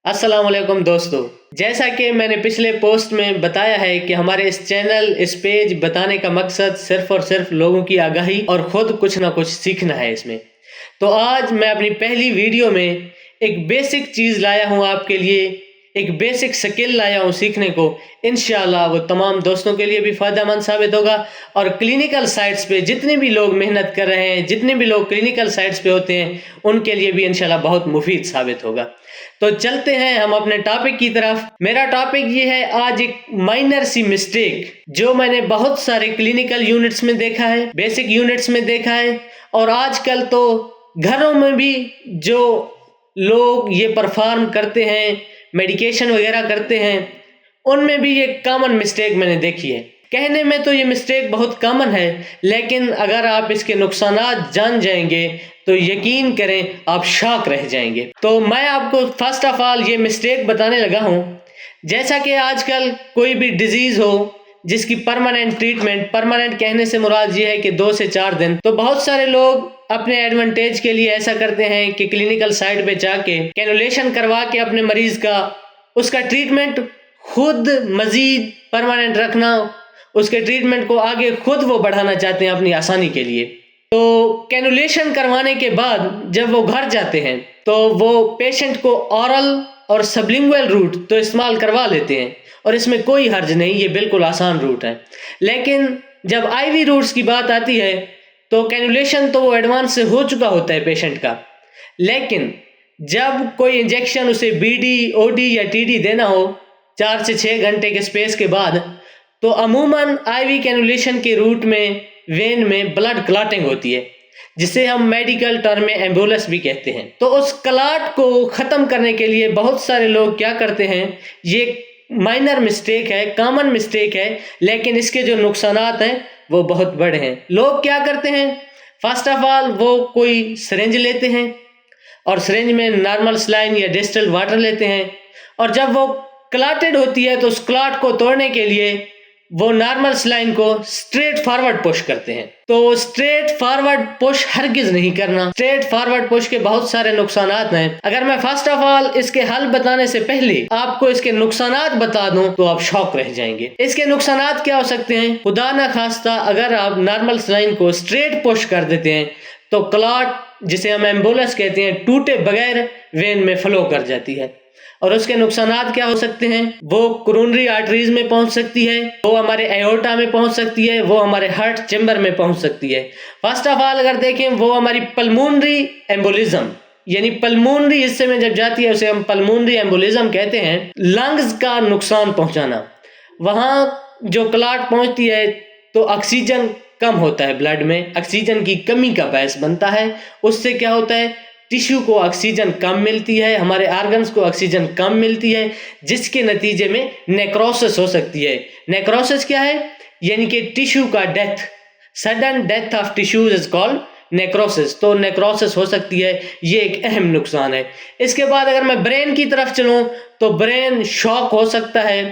السلام علیکم دوستو، جیسا کہ میں نے پچھلے پوسٹ میں بتایا ہے کہ ہمارے اس چینل اس پیج بتانے کا مقصد صرف اور صرف لوگوں کی آگاہی اور خود کچھ نہ کچھ سیکھنا ہے اس میں۔ تو آج میں اپنی پہلی ویڈیو میں ایک بیسک چیز لایا ہوں آپ کے لیے، ایک بیسک سکل لایا ہوں سیکھنے کو۔ انشاءاللہ وہ تمام دوستوں کے لیے بھی فائدہ مند ثابت ہوگا، اور کلینکل سائٹس پہ جتنے بھی لوگ محنت کر رہے ہیں، جتنے بھی لوگ کلینکل سائٹس پہ ہوتے ہیں، ان کے لیے بھی انشاءاللہ بہت مفید ثابت ہوگا۔ تو چلتے ہیں ہم اپنے ٹاپک کی طرف۔ میرا ٹاپک یہ ہے آج ایک مائنر سی مسٹیک جو میں نے بہت سارے کلینکل یونٹس میں دیکھا ہے، بیسک یونٹس میں دیکھا ہے، اور آج کل تو گھروں میں بھی جو لوگ یہ پرفارم کرتے ہیں، میڈیکیشن وغیرہ کرتے ہیں، ان میں بھی یہ کامن مسٹیک میں نے دیکھی ہے۔ کہنے میں تو یہ مسٹیک بہت کامن ہے، لیکن اگر آپ اس کے نقصانات جان جائیں گے تو یقین کریں آپ شاک رہ جائیں گے۔ تو میں آپ کو فرسٹ آف آل یہ مسٹیک بتانے لگا ہوں۔ جیسا کہ آج کل کوئی بھی ڈیزیز ہو جس کی پرماننٹ ٹریٹمنٹ، پرماننٹ کہنے سے مراد یہ ہے کہ 2 سے 4 دن، تو بہت سارے لوگ اپنے ایڈوانٹیج کے لیے ایسا کرتے ہیں کہ کلینکل سائٹ پہ جا کے کینولیشن کروا کے اپنے مریض کا اس کا ٹریٹمنٹ خود مزید پرماننٹ رکھنا، اس کے ٹریٹمنٹ کو آگے خود وہ بڑھانا چاہتے ہیں اپنی آسانی کے لیے۔ تو کینولیشن کروانے کے بعد جب وہ گھر جاتے ہیں تو وہ پیشنٹ کو اورل اور سبلنگوئل روٹ تو استعمال کروا لیتے ہیں، اور اس میں کوئی حرج نہیں، یہ بالکل آسان روٹ ہے۔ لیکن جب آئی وی روٹس کی بات آتی ہے تو کینولیشن تو وہ ایڈوانس سے ہو چکا ہوتا ہے پیشنٹ کا، لیکن جب کوئی انجیکشن اسے بی ڈی، او ڈی یا ٹی ڈی دینا ہو 4 سے 6 گھنٹے کے سپیس کے بعد، تو عموماً آئی وی کینولیشن کے روٹ میں، وین میں بلڈ کلاٹنگ ہوتی ہے، جسے ہم میڈیکل ٹرم میں ایمبولس بھی کہتے ہیں۔ تو اس کلاٹ کو ختم کرنے کے لیے بہت سارے لوگ کیا کرتے ہیں، یہ مائنر مسٹیک ہے، کامن مسٹیک ہے، لیکن اس کے جو نقصانات ہیں وہ بہت بڑے ہیں۔ لوگ کیا کرتے ہیں، فرسٹ آف آل وہ کوئی سرنج لیتے ہیں، اور سرنج میں نارمل سلائن یا ڈسٹل واٹر لیتے ہیں، اور جب وہ کلاٹڈ ہوتی ہے تو اس کلاٹ کو توڑنے کے لیے وہ نارمل سلائن کو سٹریٹ فارورڈ پش کرتے ہیں۔ تو سٹریٹ فارورڈ پش ہرگز نہیں کرنا۔ سٹریٹ فارورڈ پش کے بہت سارے نقصانات ہیں۔ اگر میں فرسٹ آف آل اس کے حل بتانے سے پہلے آپ کو اس کے نقصانات بتا دوں تو آپ شوق رہ جائیں گے۔ اس کے نقصانات کیا ہو سکتے ہیں؟ خدا نہ خواستہ اگر آپ نارمل سلائن کو سٹریٹ پش کر دیتے ہیں تو کلاٹ، جسے ہم ایمبولس کہتے ہیں، ٹوٹے بغیر وین میں فلو کر جاتی ہے، اور اس کے نقصانات کیا ہو سکتے ہیں؟ وہ کرونری آرٹریز میں پہنچ سکتی ہے، وہ ہمارے ایورٹا میں پہنچ سکتی ہے، وہ ہمارے ہارٹ چیمبر میں پہنچ سکتی ہے۔ فرسٹ آف آل اگر دیکھیں، وہ ہماری پلمونری ایمبولزم، یعنی پلمونری حصے میں جب جاتی ہے اسے ہم پلمونری ایمبولزم کہتے ہیں، لنگز کا نقصان پہنچانا۔ وہاں جو کلاٹ پہنچتی ہے تو آکسیجن کم ہوتا ہے، بلڈ میں آکسیجن کی کمی کا باعث بنتا ہے۔ اس سے کیا ہوتا ہے، ٹیشو کو آکسیجن کم ملتی ہے، ہمارے آرگنز کو آکسیجن کم ملتی ہے، جس کے نتیجے میں نیکروسس ہو سکتی ہے۔ نیکروسس کیا ہے؟ یعنی کہ ٹیشو کا death, sudden death of tissues is called necrosis. تو نیکروسس ہو سکتی ہے، یہ ایک اہم نقصان ہے۔ اس کے بعد اگر میں برین کی طرف چلوں تو برین شاک ہو سکتا ہے۔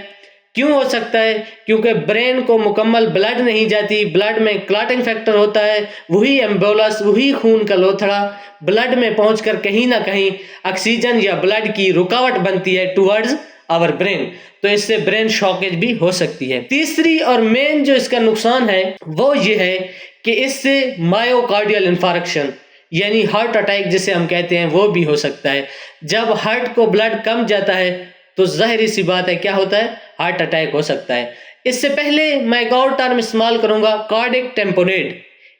کیوں ہو سکتا ہے؟ کیونکہ برین کو مکمل بلڈ نہیں جاتی، بلڈ میں کلاٹنگ فیکٹر ہوتا ہے، وہی ایمبولس، وہی خون کا لوتھڑا بلڈ میں پہنچ کر کہیں نہ کہیں آکسیجن یا بلڈ کی رکاوٹ بنتی ہے ٹورڈز آور برین، تو اس سے برین شاکیج بھی ہو سکتی ہے۔ تیسری اور مین جو اس کا نقصان ہے وہ یہ ہے کہ اس سے مایوکارڈیل انفارکشن، یعنی ہارٹ اٹیک جسے ہم کہتے ہیں، وہ بھی ہو سکتا ہے۔ جب ہارٹ کو بلڈ کم جاتا ہے تو ظاہری سی بات ہے کیا ہوتا ہے، ہارٹ اٹیک ہو سکتا ہے۔ اس سے پہلے میں ایک اور ٹرم استعمال کروں گا، کارڈک ٹیمپونیٹ،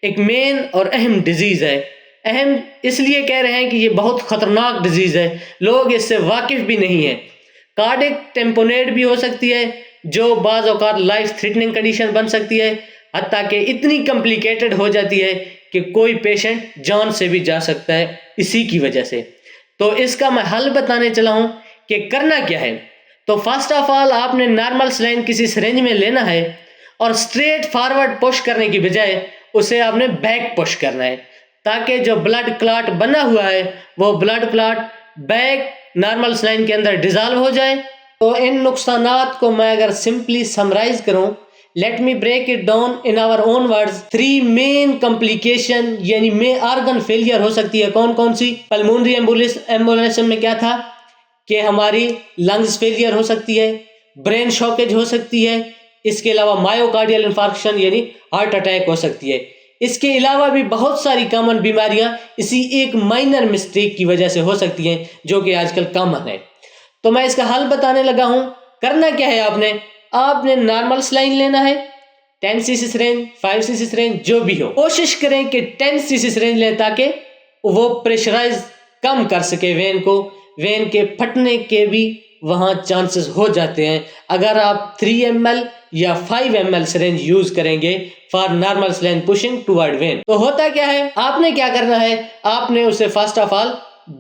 ایک مین اور اہم ڈیزیز ہے۔ اہم اس لیے کہہ رہے ہیں کہ یہ بہت خطرناک ڈیزیز ہے، لوگ اس سے واقف بھی نہیں ہیں۔ کارڈک ٹیمپونیٹ بھی ہو سکتی ہے جو بعض اوقات لائف تھریٹننگ کنڈیشن بن سکتی ہے، حتیٰ کہ اتنی کمپلیکیٹڈ ہو جاتی ہے کہ کوئی پیشنٹ جان سے بھی جا سکتا ہے اسی کی وجہ سے۔ تو اس کا میں حل بتانے چلا ہوں کہ کرنا کیا ہے۔ تو فرسٹ آف آل آپ نے نارمل سلائن کسی سرنج میں لینا ہے، اور سٹریٹ فارورڈ پش کرنے کی بجائے اسے آپ نے بیک پش کرنا ہے، تاکہ جو بلڈ کلاٹ بنا ہوا ہے وہ blood clot back normal saline کے اندر ڈیزالو ہو جائے۔ تو ان نقصانات کو میں اگر سمپلی سمرائز کروں، let me break it down in our own words, 3 main complication, یعنی میں آرگن فیلئر ہو سکتی ہے۔ کون کون سی؟ پلمونری ایمبولزم میں کیا تھا کہ ہماری لنگز فیلئر ہو سکتی ہے، برین شاکیج ہو سکتی ہے، اس کے علاوہ مایوکارڈیل انفارکشن یعنی ہارٹ اٹیک ہو سکتی ہے۔ اس کے علاوہ بھی بہت ساری کامن بیماریاں اسی ایک مائنر مسٹیک کی وجہ سے ہو سکتی ہیں جو کہ آج کل کامن ہے۔ تو میں اس کا حل بتانے لگا ہوں۔ کرنا کیا ہے، آپ نے نارمل سلائن لینا ہے، 10 cc سرنج، 5 cc سرنج جو بھی ہو، کوشش کریں کہ 10 cc سرنج لیں تاکہ وہ پریشرائز کم کر سکے وین کو۔ وین کے پھٹنے کے بھی وہاں چانسز ہو جاتے ہیں اگر آپ 3 ml یا 5 ml سرنج یوز کریں گے for normal saline pushing toward when. تو ہوتا کیا ہے، آپ نے کیا کرنا ہے، آپ نے اسے first of all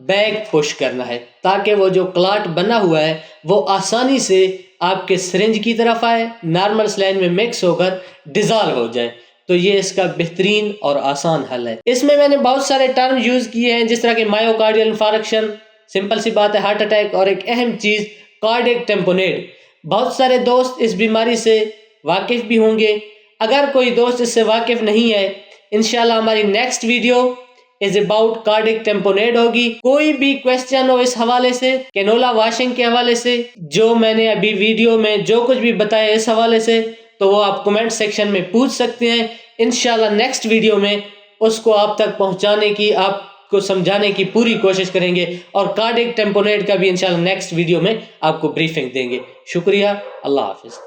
back push کرنا ہے تاکہ وہ جو کلاٹ بنا ہوا ہے وہ آسانی سے آپ کے سرنج کی طرف آئے، نارمل سلائن میں مکس ہو کر ڈیزالو ہو جائے۔ تو یہ اس کا بہترین اور آسان حل ہے۔ اس میں نے بہت سارے ٹرم یوز کیے ہیں جس طرح کہ مایوکارڈیل انفارکشن، سمپل سی بات ہے ہارٹ اٹیک، اور ایک اہم چیز کارڈیک ٹیمپونیٹ۔ بہت سارے دوست اس بیماری سے واقف بھی ہوں گے۔ اگر کوئی دوست اس سے واقف نہیں ہے، انشاءاللہ ہماری next video is about cardiac tamponade ہوگی۔ کوئی بھی کویسچن ہو اس حوالے سے، کینولا واشنگ کے حوالے سے، جو میں نے ابھی ویڈیو میں جو کچھ بھی بتایا اس حوالے سے، تو وہ آپ کمنٹ سیکشن میں پوچھ سکتے ہیں۔ انشاءاللہ نیکسٹ ویڈیو میں اس کو آپ تک پہنچانے کی، آپ کو سمجھانے کی پوری کوشش کریں گے، اور کارڈیک ٹیمپونیٹ کا بھی انشاءاللہ نیکسٹ ویڈیو میں آپ کو بریفنگ دیں گے۔ شکریہ، اللہ حافظ۔